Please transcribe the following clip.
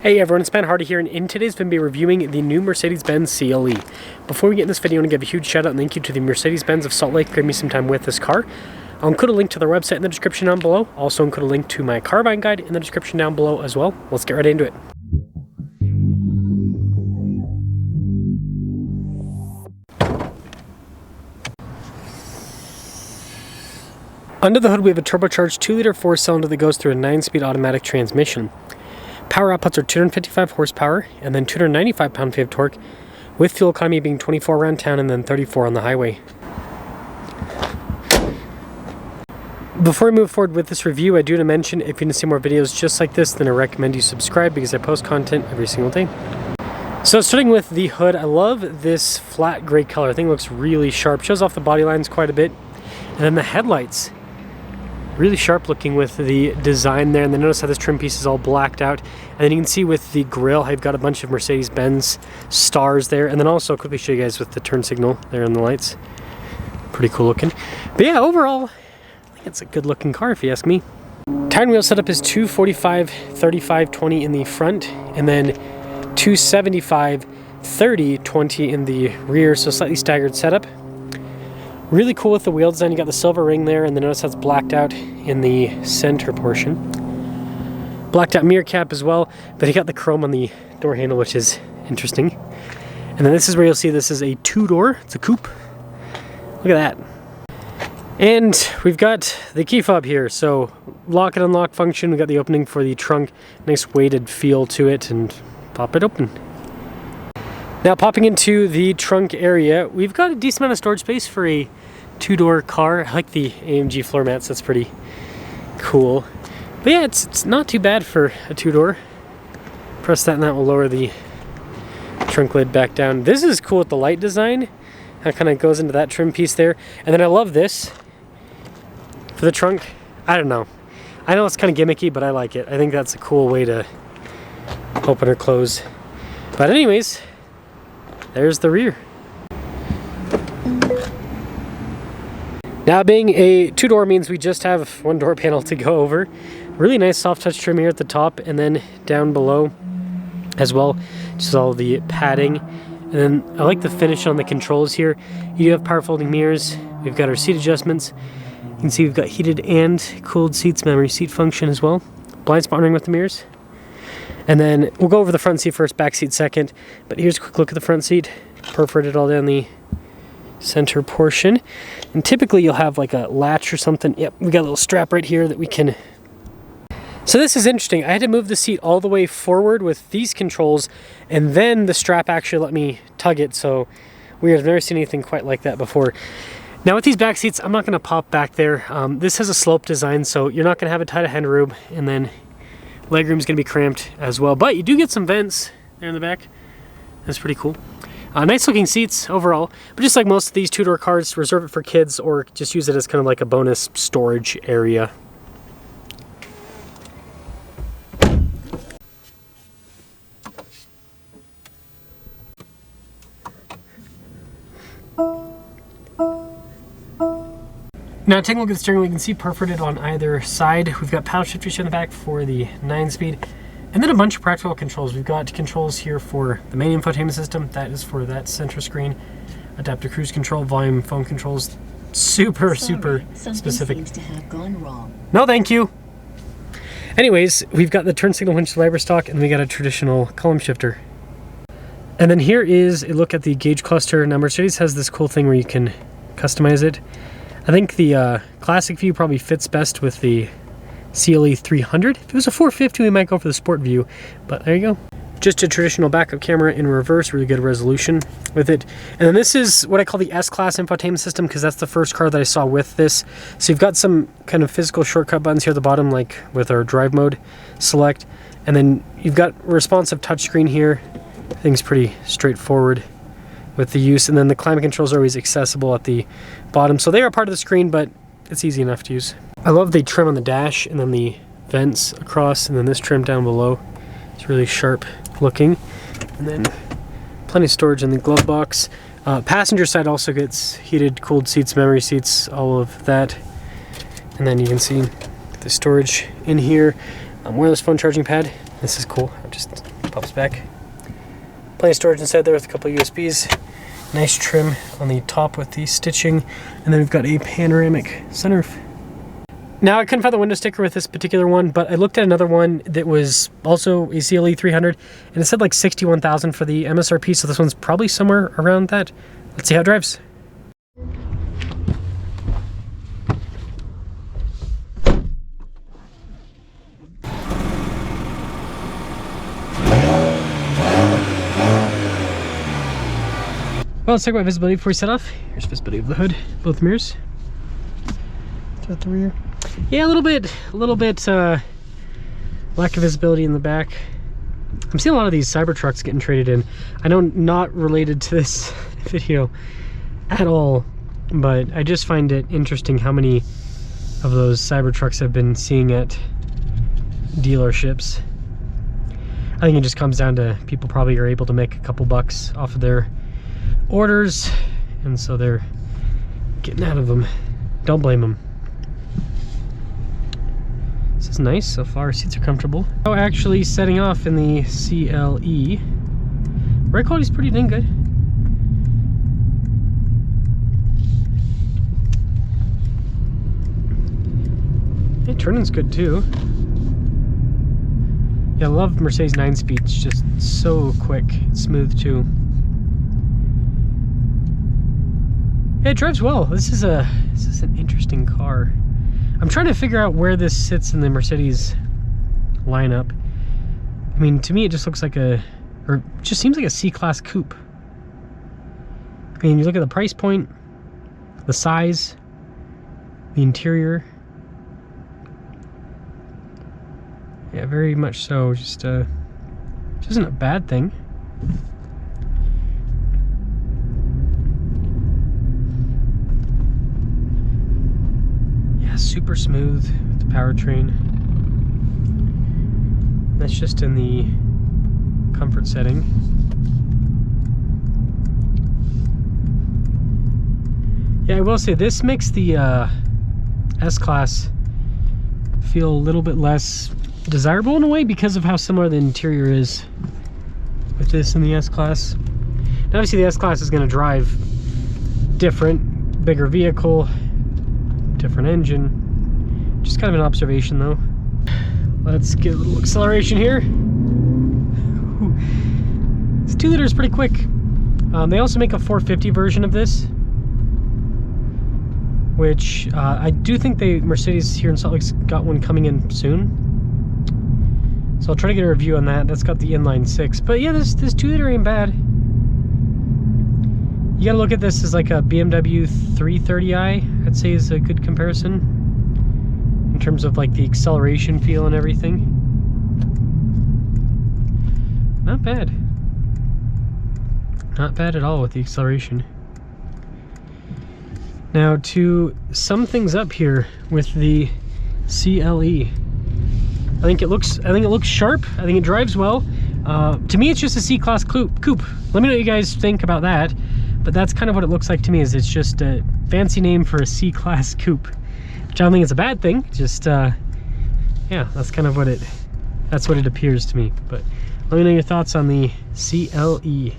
Hey everyone, it's Ben Hardy here, and in today's video, we'll be reviewing the new Mercedes-Benz CLE. Before we get in this video, I want to give a huge shout out and thank you to the Mercedes-Benz of Salt Lake for giving me some time with this car. I'll include a link to their website in the description down below. I'll also include a link to my car buying guide in the description down below as well. Let's get right into it. Under the hood, we have a turbocharged 2-liter 4-cylinder that goes through a 9-speed automatic transmission. Power outputs are 255 horsepower and then 295 pound-feet of torque, with fuel economy being 24 around town and then 34 on the highway. Before we move forward with this review, I do want to mention if you want to see more videos just like this, then I recommend you subscribe because I post content every single day. So starting with the hood, I love this flat gray color. I think it looks really sharp, shows off the body lines quite a bit. And then the headlights, really sharp looking with the design there, and then notice how this trim piece is all blacked out, and then you can see with the grille I've got a bunch of Mercedes-Benz stars there, and then also I'll quickly show you guys with the turn signal there in the lights. Pretty cool looking. But yeah, overall I think it's a good looking car if you ask me. Tire and wheel setup is 245 35 20 in the front, and then 275 30 20 in the rear, so slightly staggered setup. Really cool with the wheel design. You got the silver ring there, and then notice how it's blacked out in the center portion. Blacked out mirror cap as well, but you got the chrome on the door handle, which is interesting. And then this is where you'll see this is a 2-door. It's a coupe. Look at that. And we've got the key fob here, so lock and unlock function. We got the opening for the trunk, nice weighted feel to it, and pop it open. Now popping into the trunk area, we've got a decent amount of storage space for a 2-door car. I like the AMG floor mats, that's pretty cool. But yeah, it's not too bad for a 2-door. Press that and that will lower the trunk lid back down. This is cool with the light design. That kind of goes into that trim piece there. And then I love this for the trunk. I don't know. I know it's kind of gimmicky, but I like it. I think that's a cool way to open or close. But anyways, there's the rear. Now being a 2-door means we just have one door panel to go over. Really nice soft touch trim here at the top and then down below as well. Just all the padding. And then I like the finish on the controls here. You do have power folding mirrors. We've got our seat adjustments. You can see we've got heated and cooled seats, memory seat function as well. Blind spot ring with the mirrors. And then we'll go over the front seat first, back seat second. But here's a quick look at the front seat. Perforated all down the center portion. And typically you'll have like a latch or something. Yep, we got a little strap right here that we can... So this is interesting. I had to move the seat all the way forward with these controls, and then the strap actually let me tug it. So weird, I've never seen anything quite like that before. Now with these back seats, I'm not going to pop back there. This has a slope design, so you're not going to have a tight hand room, and then legroom's going to be cramped as well. But you do get some vents there in the back. That's pretty cool. Nice looking seats overall, but just like most of these 2-door cars, reserve it for kids or just use it as kind of like a bonus storage area. Now taking a look at the steering wheel, you can see perforated on either side. We've got paddle shifters here in the back for the 9-speed. And then a bunch of practical controls. We've got controls here for the main infotainment system. That is for that center screen. Adaptive cruise control, volume, phone controls. Super specific. Seems to have gone wrong. No, thank you. Anyways, we've got the turn signal winch viber stock, and we got a traditional column shifter. And then here is a look at the gauge cluster. Now Mercedes has this cool thing where you can customize it. I think the classic view probably fits best with the CLE 300. If it was a 450, we might go for the sport view, but there you go. Just a traditional backup camera in reverse, really good resolution with it. And then this is what I call the S-Class infotainment system, because that's the first car that I saw with this. So you've got some kind of physical shortcut buttons here at the bottom, like with our drive mode select. And then you've got responsive touchscreen here. Things pretty straightforward with the use. And then the climate controls are always accessible at the bottom. So they are part of the screen, but it's easy enough to use. I love the trim on the dash, and then the vents across, and then this trim down below. It's really sharp looking. And then plenty of storage in the glove box. Passenger side also gets heated, cooled seats, memory seats, all of that. And then you can see the storage in here. Wireless phone charging pad. This is cool. I'll just Pops back. Plenty of storage inside there with a couple of USBs. Nice trim on the top with the stitching. And then we've got a panoramic sunroof. Now, I couldn't find the window sticker with this particular one, but I looked at another one that was also a CLE 300, and it said like $61,000 for the MSRP, so this one's probably somewhere around that. Let's see how it drives. Well, let's talk about visibility before we set off. Here's visibility of the hood, both mirrors. Is that the rear? Yeah, a little bit lack of visibility in the back. I'm seeing a lot of these Cybertrucks getting traded in. I know not related to this video at all, but I just find it interesting how many of those Cybertrucks I've been seeing at dealerships. I think it just comes down to people probably are able to make a couple bucks off of their orders, and so they're getting out of them. Don't blame them. This is nice so far. Seats are comfortable. Oh, actually setting off in the CLE. Ride quality is pretty dang good. Yeah, turning's good too. Yeah, I love Mercedes 9-speed. It's just so quick. It's smooth too. Yeah, it drives well. This is an interesting car. I'm trying to figure out where this sits in the Mercedes lineup. I mean, to me, it just looks like or just seems like a C-Class coupe. I mean, you look at the price point, the size, the interior. Yeah, very much so. Just isn't a bad thing. Super smooth with the powertrain. That's just in the comfort setting. Yeah, I will say this makes the S-Class feel a little bit less desirable in a way because of how similar the interior is with this and the S-Class. Now, obviously the S-Class is going to drive different, bigger vehicle, different engine. Just kind of an observation though. Let's get a little acceleration here. This 2 liter is pretty quick. They also make a 450 version of this, which I do think Mercedes here in Salt Lake's got one coming in soon. So I'll try to get a review on that. That's got the inline 6. But yeah, this 2 liter ain't bad. You gotta look at this as like a BMW 330i, I'd say is a good comparison in terms of like the acceleration feel and everything. Not bad. Not bad at all with the acceleration. Now, to sum things up here with the CLE, I think it looks sharp. I think it drives well. To me, it's just a C-Class coupe. Let me know what you guys think about that. But that's kind of what it looks like to me. Is it's just a fancy name for a C-Class coupe, which I don't think it's a bad thing. Just yeah, that's kind of what it appears to me. But let me know your thoughts on the CLE.